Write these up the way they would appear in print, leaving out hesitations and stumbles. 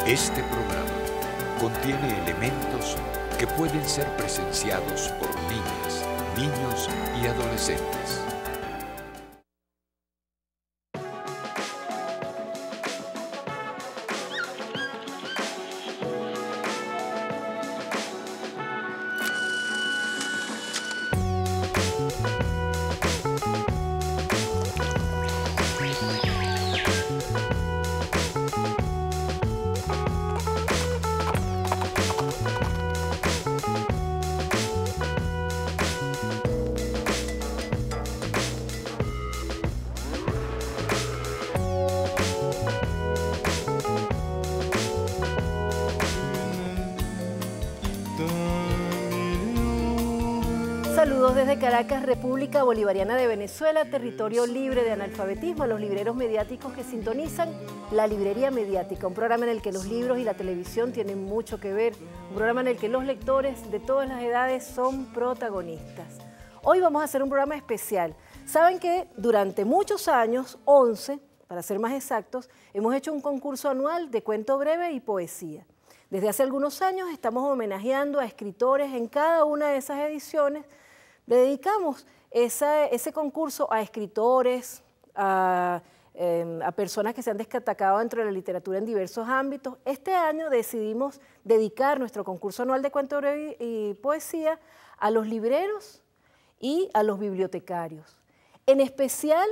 Este programa contiene elementos que pueden ser presenciados por niñas, niños y adolescentes. Saludos desde Caracas, República Bolivariana de Venezuela, territorio libre de analfabetismo, a los libreros mediáticos que sintonizan La Librería Mediática, un programa en el que los libros y la televisión tienen mucho que ver, un programa en el que los lectores de todas las edades son protagonistas. Hoy vamos a hacer un programa especial. Saben que durante muchos años, 11, para ser más exactos, hemos hecho un concurso anual de cuento breve y poesía. Desde hace algunos años estamos homenajeando a escritores en cada una de esas ediciones. Le dedicamos ese concurso a escritores, a personas que se han destacado dentro de la literatura en diversos ámbitos. Este año decidimos dedicar nuestro concurso anual de cuento breve y poesía a los libreros y a los bibliotecarios. En especial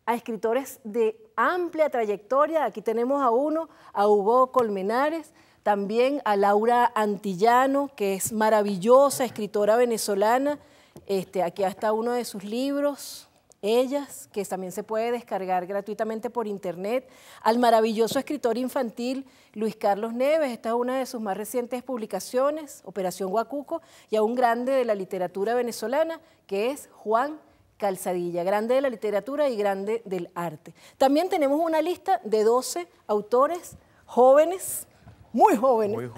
a escritores de amplia trayectoria. Aquí tenemos a uno, a Hugo Colmenares, también a Laura Antillano, que es maravillosa escritora venezolana. Aquí está uno de sus libros, Ellas, que también se puede descargar gratuitamente por internet. Al maravilloso escritor infantil Luis Carlos Neves, esta es una de sus más recientes publicaciones, Operación Guacuco, y a un grande de la literatura venezolana, que es Juan Calzadilla, grande de la literatura y grande del arte. También tenemos una lista de 12 autores jóvenes, muy jóvenes,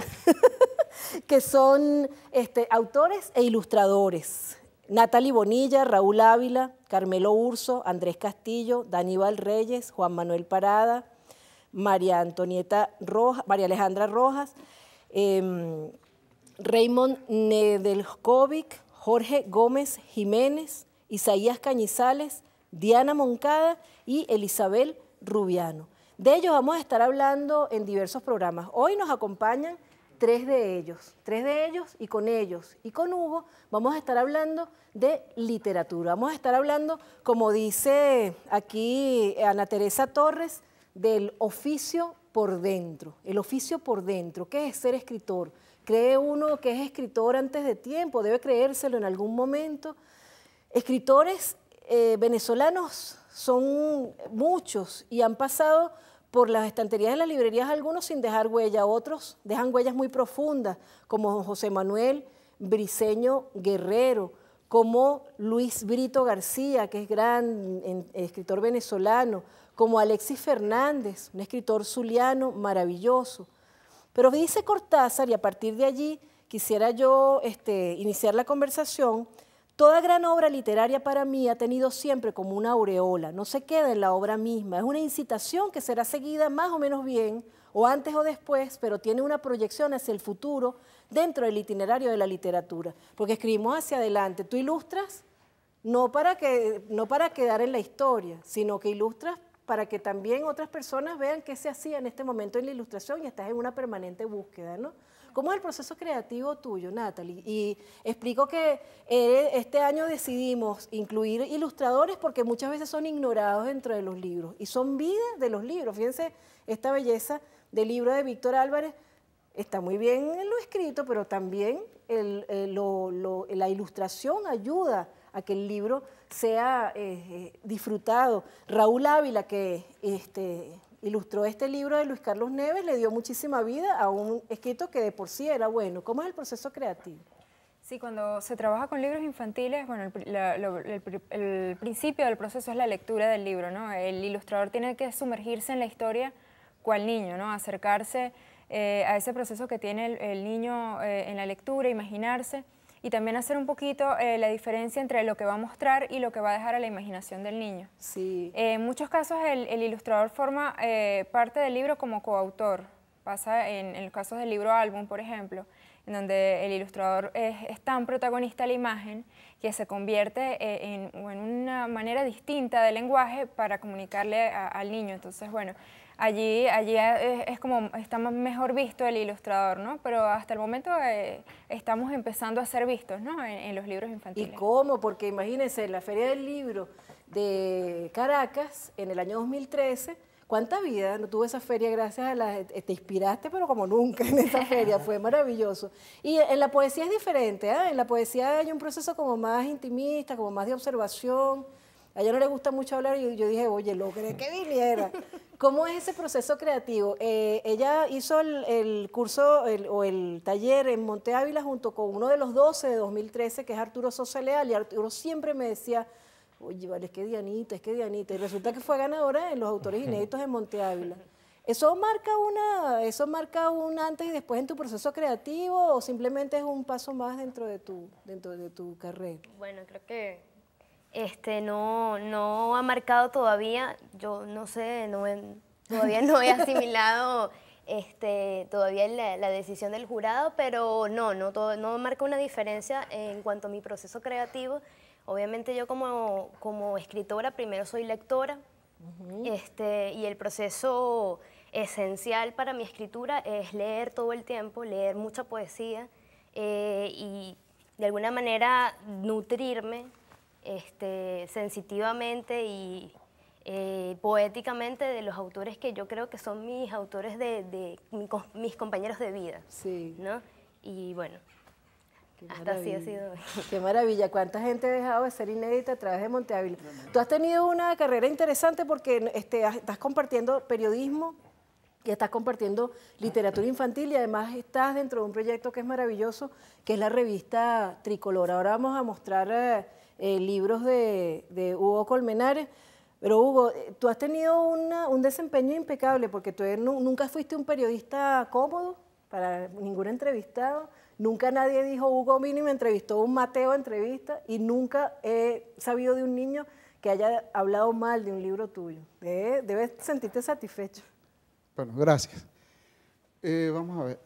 que son autores e ilustradores. Natalie Bonilla, Raúl Ávila, Carmelo Urso, Andrés Castillo, Daníbal Reyes, Juan Manuel Parada, María Alejandra Rojas, Raymond Nedeljkovic, Jorge Gómez Jiménez, Isaías Cañizales, Diana Moncada y Elizabeth Rubiano. De ellos vamos a estar hablando en diversos programas. Hoy nos acompañan tres de ellos y con ellos y con Hugo vamos a estar hablando de literatura. Vamos a estar hablando, como dice aquí Ana Teresa Torres, del oficio por dentro. El oficio por dentro, ¿qué es ser escritor? ¿Cree uno que es escritor antes de tiempo? ¿Debe creérselo en algún momento? Escritores venezolanos son muchos y han pasado por las estanterías de las librerías, algunos sin dejar huella, otros dejan huellas muy profundas, como José Manuel Briceño Guerrero, como Luis Brito García, que es gran escritor venezolano, como Alexis Fernández, un escritor zuliano maravilloso. Pero dice Cortázar, y a partir de allí quisiera yo iniciar la conversación, toda gran obra literaria para mí ha tenido siempre como una aureola, no se queda en la obra misma, es una incitación que será seguida más o menos bien, o antes o después, pero tiene una proyección hacia el futuro dentro del itinerario de la literatura, porque escribimos hacia adelante. Tú ilustras no para quedar en la historia, sino que ilustras para que también otras personas vean qué se hacía en este momento en la ilustración y estás en una permanente búsqueda, ¿no? ¿Cómo es el proceso creativo tuyo, Natalie? Y explico que este año decidimos incluir ilustradores porque muchas veces son ignorados dentro de los libros y son vida de los libros. Fíjense esta belleza del libro de Víctor Álvarez, está muy bien en lo escrito, pero también la ilustración ayuda a que el libro sea disfrutado. Raúl Ávila, que ilustró este libro de Luis Carlos Neves, le dio muchísima vida a un escrito que de por sí era bueno. ¿Cómo es el proceso creativo? Sí, cuando se trabaja con libros infantiles, bueno, el principio del proceso es la lectura del libro, ¿no? El ilustrador tiene que sumergirse en la historia cual niño, ¿no? Acercarse a ese proceso que tiene el niño en la lectura, imaginarse, y también hacer un poquito la diferencia entre lo que va a mostrar y lo que va a dejar a la imaginación del niño. Sí. En muchos casos el ilustrador forma parte del libro como coautor, Pasa en los casos del libro álbum, por ejemplo, en donde el ilustrador es tan protagonista de la imagen que se convierte en una manera distinta de lenguaje para comunicarle al niño. Entonces, bueno, allí es como está mejor visto el ilustrador, ¿no? Pero hasta el momento estamos empezando a ser vistos, ¿no? En los libros infantiles. ¿Y cómo? Porque imagínense, en la Feria del Libro de Caracas, en el año 2013, ¿cuánta vida no tuvo esa feria gracias a te inspiraste, pero como nunca en esa feria, fue maravilloso. Y en la poesía es diferente, ¿eh? En la poesía hay un proceso como más intimista, como más de observación. A ella no le gusta mucho hablar y yo dije, oye, logré que viniera. ¿Cómo es ese proceso creativo? Ella hizo el curso o el taller en Monte Ávila junto con uno de los 12 de 2013, que es Arturo Sosa Leal, y Arturo siempre me decía, oye, vale, es que Dianita, y resulta que fue ganadora en los autores inéditos de Monte Ávila. ¿Eso marca un antes y después en tu proceso creativo o simplemente es un paso más dentro de tu carrera? Bueno, creo que no ha marcado todavía, yo no sé, todavía no he asimilado todavía la decisión del jurado, pero no marca una diferencia en cuanto a mi proceso creativo. Obviamente yo como escritora primero soy lectora, y el proceso esencial para mi escritura es leer todo el tiempo, leer mucha poesía y de alguna manera nutrirme sensitivamente y poéticamente de los autores que yo creo que son mis autores mis compañeros de vida, sí, ¿no? Y bueno, hasta así ha sido. Qué maravilla, cuánta gente ha dejado de ser inédita a través de Monte Ávila. Tú has tenido una carrera interesante porque estás compartiendo periodismo y estás compartiendo literatura infantil y además estás dentro de un proyecto que es maravilloso, que es la revista Tricolor. Ahora vamos a mostrar libros de Hugo Colmenares. Pero Hugo, tú has tenido un desempeño impecable porque tú nunca fuiste un periodista cómodo para ningún entrevistado. Nunca nadie dijo, Hugo vino y me entrevistó, un Mateo entrevista, y nunca he sabido de un niño que haya hablado mal de un libro tuyo. Debes sentirte satisfecho. Bueno, gracias. Vamos a ver,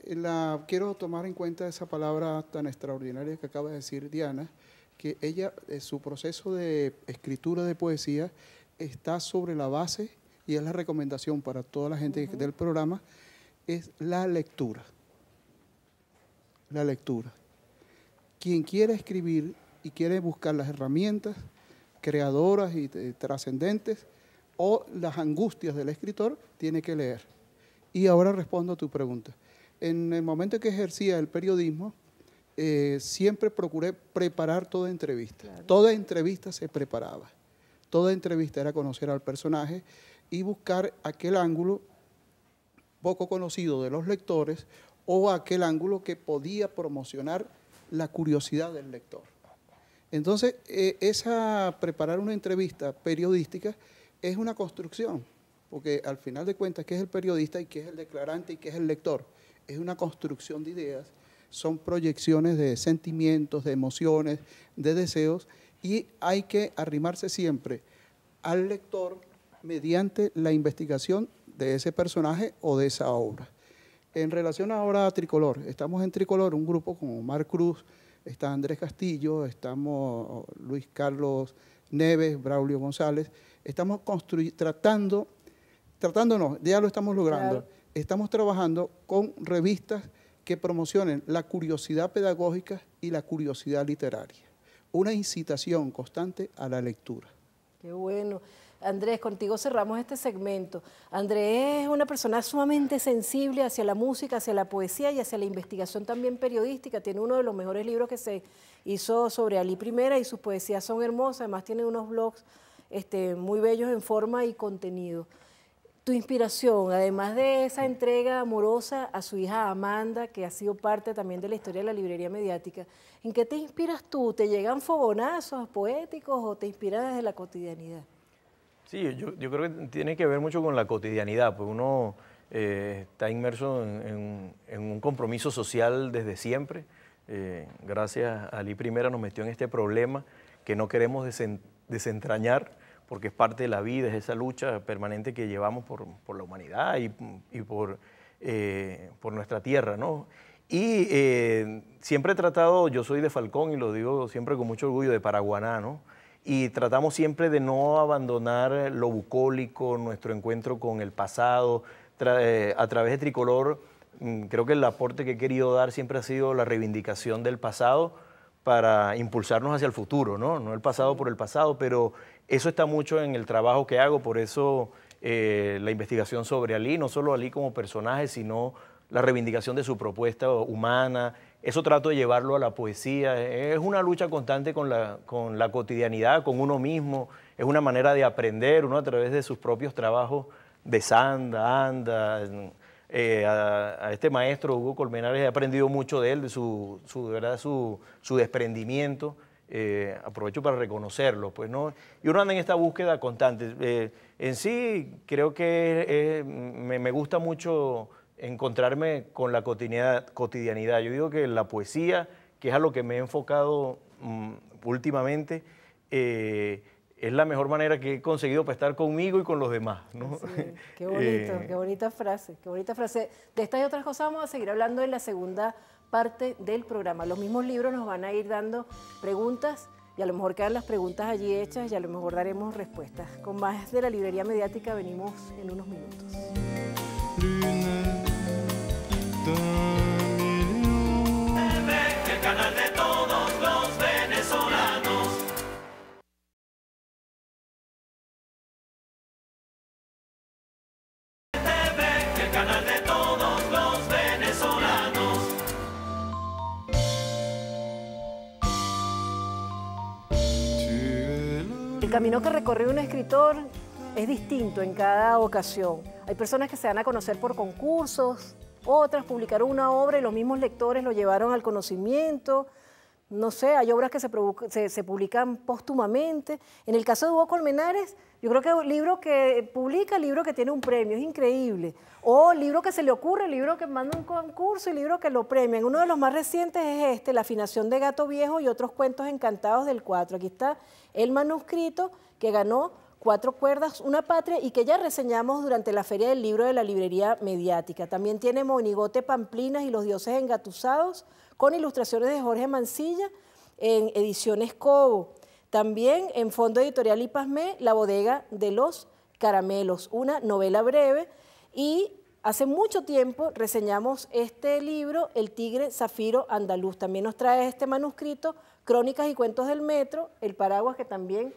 quiero tomar en cuenta esa palabra tan extraordinaria que acaba de decir Diana, que ella, su proceso de escritura de poesía está sobre la base, y es la recomendación para toda la gente del programa, es la lectura. La lectura. Quien quiere escribir y quiere buscar las herramientas creadoras y trascendentes o las angustias del escritor, tiene que leer. Y ahora respondo a tu pregunta. En el momento en que ejercía el periodismo, siempre procuré preparar toda entrevista. Claro. Toda entrevista se preparaba. Toda entrevista era conocer al personaje y buscar aquel ángulo poco conocido de los lectores o aquel ángulo que podía promocionar la curiosidad del lector. Entonces, preparar una entrevista periodística es una construcción, porque al final de cuentas, ¿qué es el periodista y qué es el declarante y qué es el lector? Es una construcción de ideas, son proyecciones de sentimientos, de emociones, de deseos, y hay que arrimarse siempre al lector mediante la investigación de ese personaje o de esa obra. En relación ahora a Tricolor, estamos en Tricolor, un grupo con Omar Cruz, está Andrés Castillo, estamos Luis Carlos Neves, Braulio González, estamos ya lo estamos logrando, claro. Estamos trabajando con revistas que promocionen la curiosidad pedagógica y la curiosidad literaria, una incitación constante a la lectura. Qué bueno. Andrés, contigo cerramos este segmento. Andrés es una persona sumamente sensible hacia la música, hacia la poesía y hacia la investigación también periodística. Tiene uno de los mejores libros que se hizo sobre Alí I y sus poesías son hermosas. Además tiene unos blogs muy bellos en forma y contenido. Tu inspiración, además de esa entrega amorosa a su hija Amanda, que ha sido parte también de la historia de la librería mediática, ¿en qué te inspiras tú? ¿Te llegan fogonazos poéticos o te inspiras desde la cotidianidad? Sí, yo creo que tiene que ver mucho con la cotidianidad, pues uno está inmerso en un compromiso social desde siempre. Gracias a Alí I nos metió en este problema que no queremos desentrañar, porque es parte de la vida, es esa lucha permanente que llevamos por la humanidad y por por nuestra tierra, ¿no? Y siempre he tratado, yo soy de Falcón y lo digo siempre con mucho orgullo, de Paraguaná, ¿no? Y tratamos siempre de no abandonar lo bucólico, nuestro encuentro con el pasado. A través de Tricolor, creo que el aporte que he querido dar siempre ha sido la reivindicación del pasado para impulsarnos hacia el futuro, ¿no? No el pasado por el pasado, pero eso está mucho en el trabajo que hago, por eso la investigación sobre Alí, no solo Alí como personaje, sino la reivindicación de su propuesta humana. Eso trato de llevarlo a la poesía. Es una lucha constante con la cotidianidad, con uno mismo. Es una manera de aprender, uno a través de sus propios trabajos de Sanda, Anda. A este maestro, Hugo Colmenares, he aprendido mucho de él, de su desprendimiento. Aprovecho para reconocerlo, pues, ¿no? Y uno anda en esta búsqueda constante. En sí, creo que me gusta mucho encontrarme con la cotidianidad. Yo digo que la poesía, que es a lo que me he enfocado últimamente, es la mejor manera que he conseguido para estar conmigo y con los demás, ¿no? Sí, qué bonito, qué bonita frase, qué bonita frase. De estas y otras cosas vamos a seguir hablando en la segunda parte del programa. Los mismos libros nos van a ir dando preguntas y a lo mejor quedan las preguntas allí hechas y a lo mejor daremos respuestas. Con más de la librería mediática venimos en unos minutos. El canal de todos los venezolanos. El canal de todos los venezolanos. El camino que recorre un escritor es distinto en cada ocasión. Hay personas que se dan a conocer por concursos, otras publicaron una obra y los mismos lectores lo llevaron al conocimiento. No sé, hay obras que se publican póstumamente. En el caso de Hugo Colmenares, yo creo que un libro que publica, libro que tiene un premio, es increíble. O libro que se le ocurre, libro que manda un concurso y libro que lo premian. Uno de los más recientes es este, La afinación de Gato Viejo y otros cuentos encantados del 4. Aquí está el manuscrito que ganó 4 cuerdas, una patria, y que ya reseñamos durante la Feria del Libro de la Librería Mediática. También tiene Monigote Pamplinas y los dioses engatusados, con ilustraciones de Jorge Mancilla, en Ediciones Cobo. También en Fondo Editorial y Pasmé, La bodega de los caramelos, una novela breve. Y hace mucho tiempo reseñamos este libro, El tigre zafiro andaluz. También nos trae este manuscrito, Crónicas y cuentos del metro, El paraguas, que también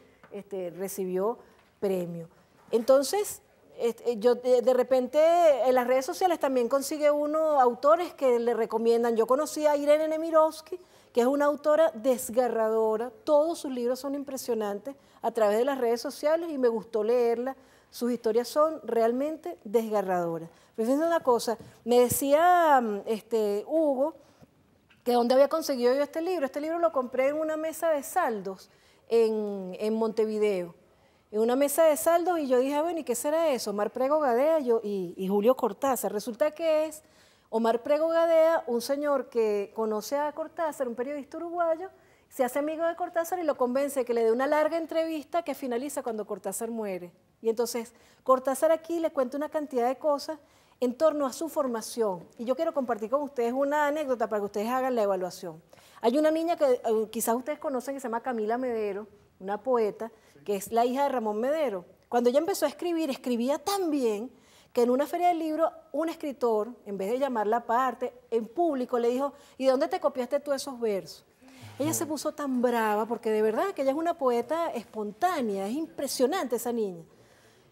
recibió premio. Entonces, yo de repente en las redes sociales también consigue uno autores que le recomiendan. Yo conocí a Irene Nemirovsky, que es una autora desgarradora. Todos sus libros son impresionantes a través de las redes sociales y me gustó leerla. Sus historias son realmente desgarradoras. Pero fíjense una cosa, me decía Hugo que dónde había conseguido yo este libro. Este libro lo compré en una mesa de saldos en Montevideo. En una mesa de saldos, y yo dije, bueno, ¿y qué será eso? Omar Prego Gadea y Julio Cortázar. Resulta que es Omar Prego Gadea, un señor que conoce a Cortázar, un periodista uruguayo, se hace amigo de Cortázar y lo convence de que le dé una larga entrevista que finaliza cuando Cortázar muere. Y entonces Cortázar aquí le cuenta una cantidad de cosas en torno a su formación. Y yo quiero compartir con ustedes una anécdota para que ustedes hagan la evaluación. Hay una niña que quizás ustedes conocen que se llama Camila Medero, una poeta, que es la hija de Ramón Medero. Cuando ella empezó a escribir, escribía tan bien que en una feria del libro un escritor, en vez de llamarla aparte, en público le dijo, ¿y de dónde te copiaste tú esos versos? Ella se puso tan brava porque de verdad que ella es una poeta espontánea, es impresionante esa niña.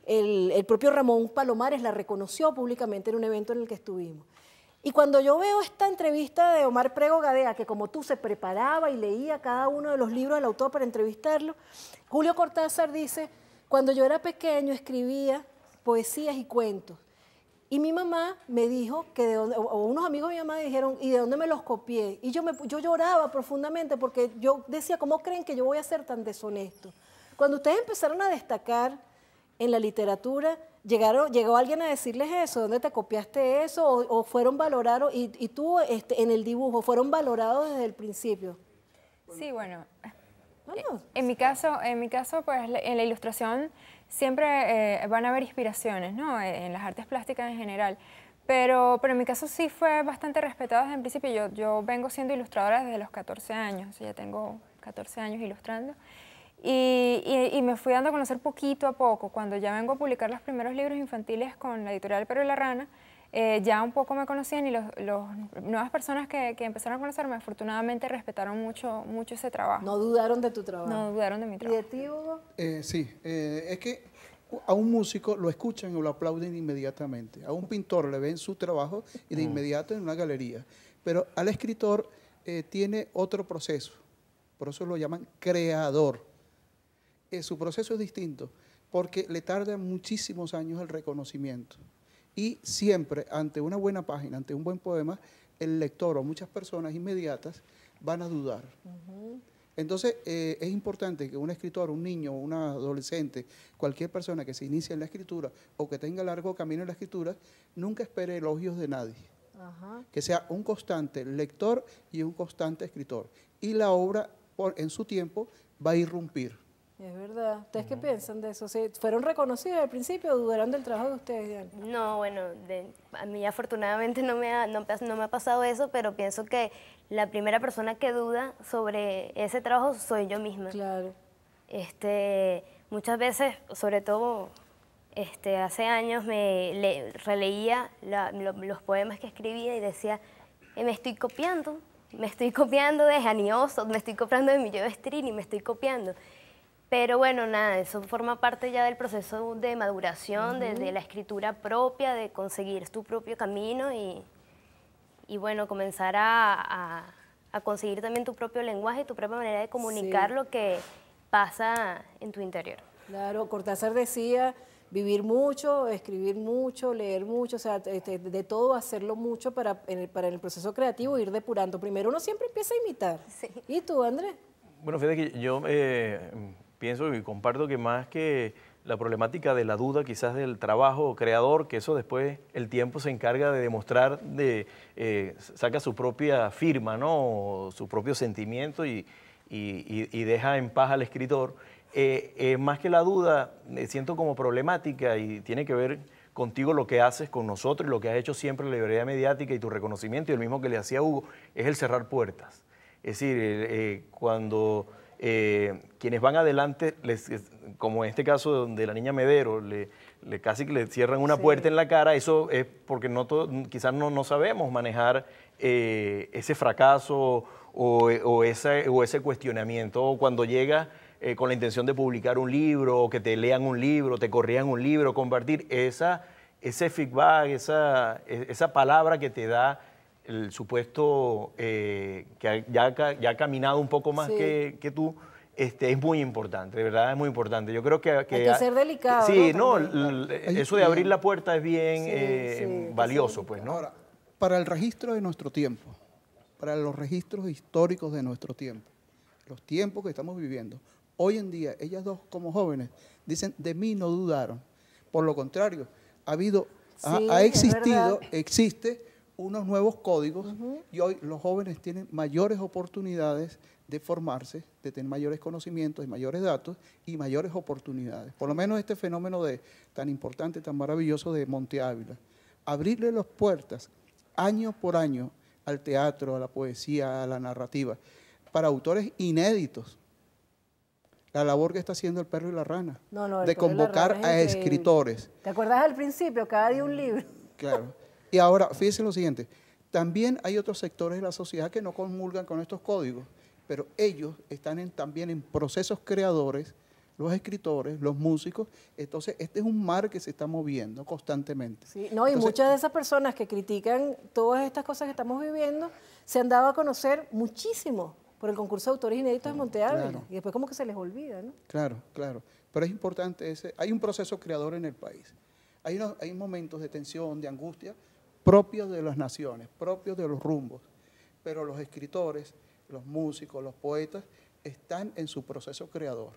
El propio Ramón Palomares la reconoció públicamente en un evento en el que estuvimos. Y cuando yo veo esta entrevista de Omar Prego Gadea, que como tú se preparaba y leía cada uno de los libros del autor para entrevistarlo, Julio Cortázar dice, cuando yo era pequeño escribía poesías y cuentos. Y mi mamá me dijo, o unos amigos de mi mamá dijeron, ¿y de dónde me los copié? Y yo lloraba profundamente porque yo decía, ¿cómo creen que yo voy a ser tan deshonesto? Cuando ustedes empezaron a destacar en la literatura, ¿llegó alguien a decirles eso? ¿Dónde te copiaste eso? ¿O fueron valorados? Y tú en el dibujo, ¿fueron valorados desde el principio? Sí, bueno. En mi caso, pues en la ilustración siempre van a haber inspiraciones, ¿no? En las artes plásticas en general. Pero en mi caso sí fue bastante respetado desde el principio. Yo vengo siendo ilustradora desde los 14 años, ya tengo 14 años ilustrando. Y me fui dando a conocer poquito a poco. Cuando ya vengo a publicar los primeros libros infantiles con la editorial El Perro y la Rana, ya un poco me conocían y las nuevas personas que empezaron a conocerme afortunadamente respetaron mucho ese trabajo. No dudaron de tu trabajo. No dudaron de mi ¿Y trabajo. de ti, Hugo? Sí, es que a un músico lo escuchan o lo aplauden inmediatamente. A un pintor le ven su trabajo y de inmediato en una galería. Pero al escritor tiene otro proceso. Por eso lo llaman creador. Su proceso es distinto porque le tarda muchísimos años el reconocimiento. Y siempre, ante una buena página, ante un buen poema, el lector o muchas personas inmediatas van a dudar. Entonces, es importante que un escritor, un niño, un adolescente, cualquier persona que se inicie en la escritura o que tenga largo camino en la escritura, nunca espere elogios de nadie. Que sea un constante lector y un constante escritor. Y la obra, en su tiempo, va a irrumpir. Es verdad. ¿Ustedes qué piensan de eso? ¿Sí? ¿Fueron reconocidos al principio o dudaron del trabajo de ustedes, Diana? No, bueno, a mí afortunadamente no me ha pasado eso, pero pienso que la primera persona que duda sobre ese trabajo soy yo misma. Claro. Muchas veces, sobre todo hace años, releía los poemas que escribía y decía, me estoy copiando de Janioso, me estoy copiando de Millo Estrini, me estoy copiando. Pero bueno, nada, eso forma parte ya del proceso de maduración, de la escritura propia, de conseguir tu propio camino y bueno, comenzar a conseguir también tu propio lenguaje y tu propia manera de comunicar lo que pasa en tu interior. Claro, Cortázar decía vivir mucho, escribir mucho, leer mucho, o sea, de todo hacerlo mucho para el proceso creativo ir depurando. Primero uno siempre empieza a imitar. Sí. ¿Y tú, Andrés? Bueno, fíjate que yo pienso y comparto que más que la problemática de la duda, quizás del trabajo creador, que eso después el tiempo se encarga de demostrar, saca su propia firma, ¿no? Su propio sentimiento y deja en paz al escritor. Más que la duda, siento como problemática y tiene que ver contigo lo que haces con nosotros y lo que has hecho siempre en la librería mediática y tu reconocimiento, y el mismo que le hacía Hugo, es el cerrar puertas. Es decir, cuando quienes van adelante, como en este caso de la niña Medero, casi que le cierran una puerta en la cara, eso es porque quizás no sabemos manejar ese fracaso o ese cuestionamiento. O cuando llega con la intención de publicar un libro, o que te lean un libro, te corrían un libro, compartir ese feedback, esa palabra que te da el supuesto que ya ha caminado un poco más que tú, es muy importante, de verdad es muy importante. Yo creo que hay que ser delicado. Sí, ¿no? Eso de abrir la puerta es bien valioso, pues, ¿no? Ahora, para el registro de nuestro tiempo, para los registros históricos de nuestro tiempo, los tiempos que estamos viviendo, hoy en día, ellas dos como jóvenes dicen, de mí no dudaron. Por lo contrario, existe unos nuevos códigos y hoy los jóvenes tienen mayores oportunidades de formarse, de tener mayores conocimientos y mayores datos y mayores oportunidades. Por lo menos este fenómeno tan importante, tan maravilloso de Monte Ávila. Abrirle las puertas año por año al teatro, a la poesía, a la narrativa, para autores inéditos. La labor que está haciendo El Perro y la Rana, de convocar a escritores. ¿Te acuerdas al principio? Cada día un libro. Claro. Y ahora, fíjense lo siguiente, también hay otros sectores de la sociedad que no comulgan con estos códigos, pero ellos están también en procesos creadores, los escritores, los músicos. Entonces, este es un mar que se está moviendo constantemente. Sí, no, y muchas de esas personas que critican todas estas cosas que estamos viviendo se han dado a conocer muchísimo por el concurso de autores inéditos de Monte Ávila. Claro. Y después como que se les olvida, ¿no? Claro, claro. Pero es importante hay un proceso creador en el país. Hay momentos de tensión, de angustia, propios de las naciones, propios de los rumbos. Pero los escritores, los músicos, los poetas, están en su proceso creador.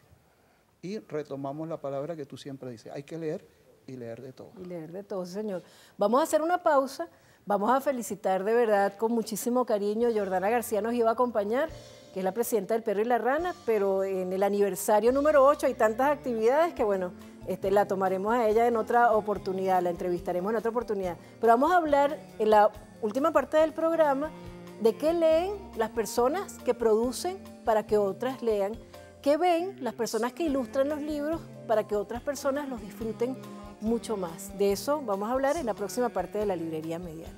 Y retomamos la palabra que tú siempre dices, hay que leer y leer de todo. Y leer de todo, señor. Vamos a hacer una pausa, vamos a felicitar de verdad con muchísimo cariño. Jordana García nos iba a acompañar, que es la presidenta del Perro y la Rana, pero en el aniversario número 8 hay tantas actividades que, bueno, la tomaremos a ella en otra oportunidad, la entrevistaremos en otra oportunidad. Pero vamos a hablar en la última parte del programa de qué leen las personas que producen para que otras lean, qué ven las personas que ilustran los libros para que otras personas los disfruten mucho más. De eso vamos a hablar en la próxima parte de la librería mediática.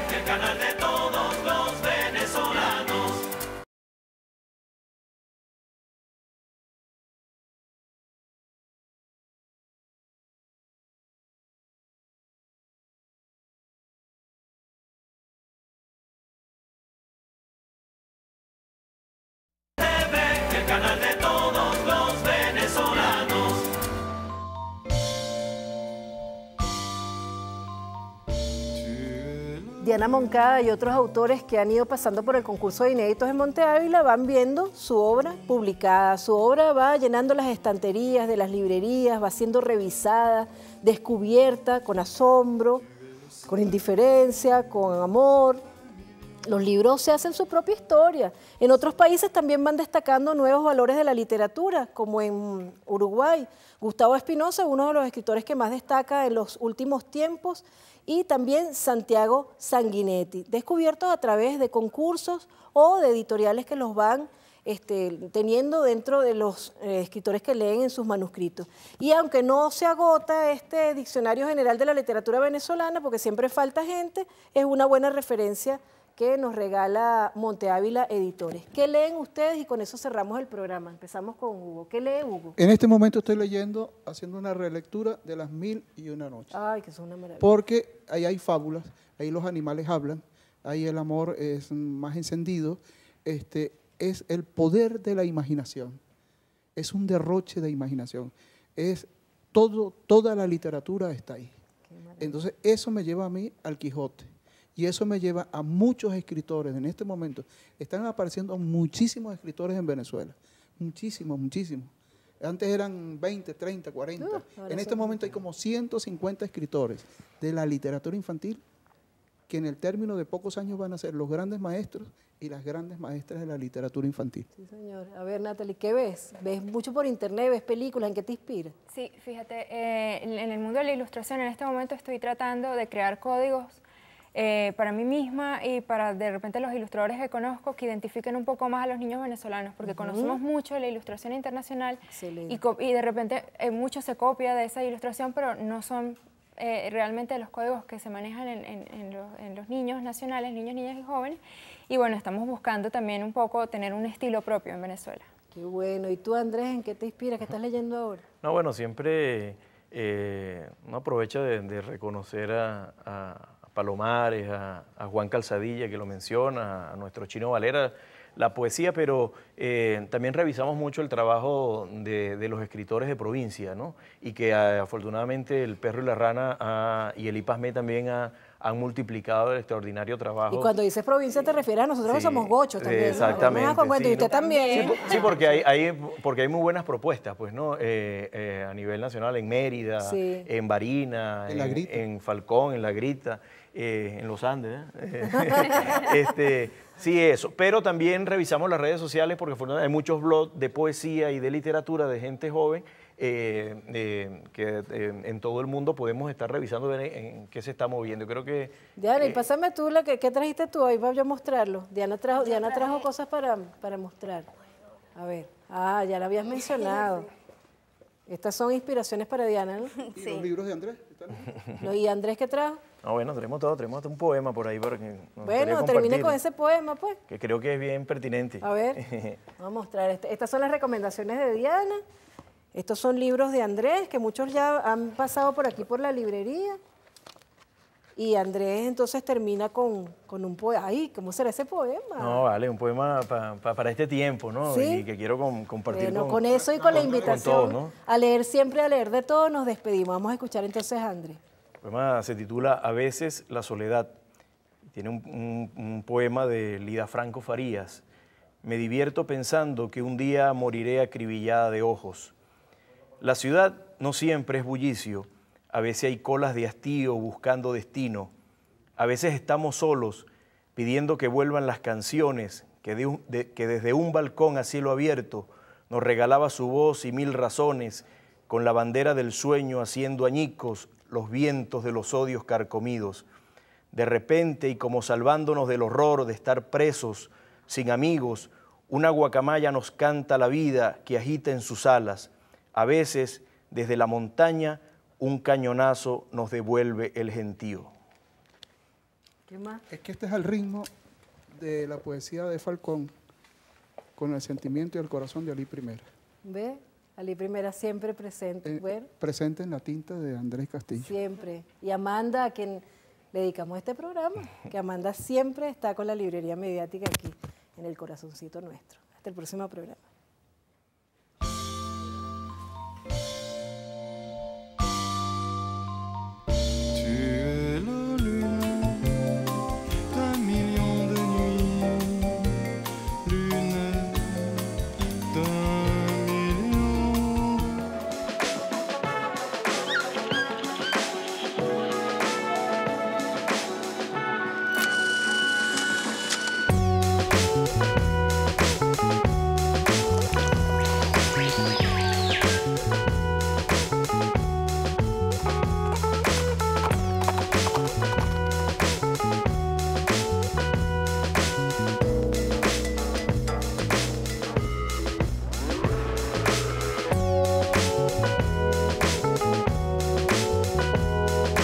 El canal de todos los venezolanos. El canal de todos los venezolanos. Diana Moncada y otros autores que han ido pasando por el concurso de inéditos en Monte Ávila van viendo su obra publicada. Su obra va llenando las estanterías de las librerías, va siendo revisada, descubierta con asombro, con indiferencia, con amor. Los libros se hacen su propia historia. En otros países también van destacando nuevos valores de la literatura, como en Uruguay. Gustavo Espinosa, uno de los escritores que más destaca en los últimos tiempos, y también Santiago Sanguinetti, descubiertos a través de concursos o de editoriales que los van teniendo dentro de los escritores que leen en sus manuscritos. Y aunque no se agota este Diccionario General de la Literatura Venezolana, porque siempre falta gente, es una buena referencia que nos regala Monte Ávila Editores. ¿Qué leen ustedes? Y con eso cerramos el programa. Empezamos con Hugo. ¿Qué lee Hugo? En este momento estoy leyendo, haciendo una relectura de Las 1001 noches. Ay, que es una maravilla. Porque ahí hay fábulas, ahí los animales hablan, ahí el amor es más encendido, es el poder de la imaginación, es un derroche de imaginación, es toda la literatura está ahí. Entonces eso me lleva a mí al Quijote. Y eso me lleva a muchos escritores. En este momento están apareciendo muchísimos escritores en Venezuela. Muchísimos, muchísimos. Antes eran 20, 30, 40. En este momento hay como 150 escritores de la literatura infantil que en el término de pocos años van a ser los grandes maestros y las grandes maestras de la literatura infantil. Sí, señor. A ver, Natalie, ¿qué ves? ¿Ves mucho por internet? ¿Ves películas? ¿En qué te inspira? Sí, fíjate, en el mundo de la ilustración en este momento estoy tratando de crear códigos para mí misma y para de repente los ilustradores que conozco que identifiquen un poco más a los niños venezolanos, porque conocemos mucho de la ilustración internacional y de repente mucho se copia de esa ilustración, pero no son realmente los códigos que se manejan en los niños nacionales, niños, niñas y jóvenes. Y bueno, estamos buscando también un poco tener un estilo propio en Venezuela. Qué bueno. ¿Y tú, Andrés, en qué te inspira? ¿Qué estás leyendo ahora? No, bueno, siempre uno aprovecha de reconocer a Palomares, a Juan Calzadilla, que lo menciona, a nuestro Chino Valera, la poesía, pero también revisamos mucho el trabajo de los escritores de provincia, ¿no? Y que afortunadamente El Perro y la Rana y Elí Pazmé también han multiplicado el extraordinario trabajo. Y cuando dices provincia te refieres a nosotros que somos gochos también, ¿no? Exactamente. Sí, y usted también. Sí, porque hay muy buenas propuestas, pues, ¿no? A nivel nacional, en Mérida, en Barina, en Falcón, en La Grita, en los Andes, sí, eso. Pero también revisamos las redes sociales porque hay muchos blogs de poesía y de literatura de gente joven que en todo el mundo podemos estar revisando en qué se está moviendo. Creo que... Diana, y pásame tú, ¿qué trajiste tú hoy para yo mostrarlo? Diana trajo cosas para mostrar. A ver, ya la habías mencionado. Estas son inspiraciones para Diana, ¿no? ¿Y los libros de Andrés? ¿Y Andrés qué trajo? No, bueno, tenemos hasta un poema por ahí para que bueno, termine con ese poema, pues. Que creo que es bien pertinente. A ver, vamos a mostrar. Estas son las recomendaciones de Diana. Estos son libros de Andrés, que muchos ya han pasado por aquí por la librería. Y Andrés entonces termina con un poema. Ay, ¿cómo será ese poema? No, vale, un poema para este tiempo, ¿no? ¿Sí? Y que quiero compartir con eso y con la invitación con todos, ¿no? a leer siempre, a leer de todo, nos despedimos. Vamos a escuchar entonces a Andrés. El poema se titula A veces la soledad. Tiene un poema de Lida Franco Farías. Me divierto pensando que un día moriré acribillada de ojos. La ciudad no siempre es bullicio. A veces hay colas de hastío buscando destino. A veces estamos solos, pidiendo que vuelvan las canciones que desde un balcón a cielo abierto nos regalaba su voz y mil razones, con la bandera del sueño haciendo añicos los vientos de los odios carcomidos. De repente, y como salvándonos del horror de estar presos, sin amigos, una guacamaya nos canta la vida que agita en sus alas. A veces, desde la montaña, un cañonazo nos devuelve el gentío. ¿Qué más? Es que este es el ritmo de la poesía de Falcón, con el sentimiento y el corazón de Alí Primera. ¿Ve? Alí Primera siempre presente. Bueno, Presente en la tinta de Andrés Castillo. siempre. Y Amanda, a quien le dedicamos este programa, que Amanda siempre está con la librería mediática aquí, en el corazoncito nuestro. Hasta el próximo programa.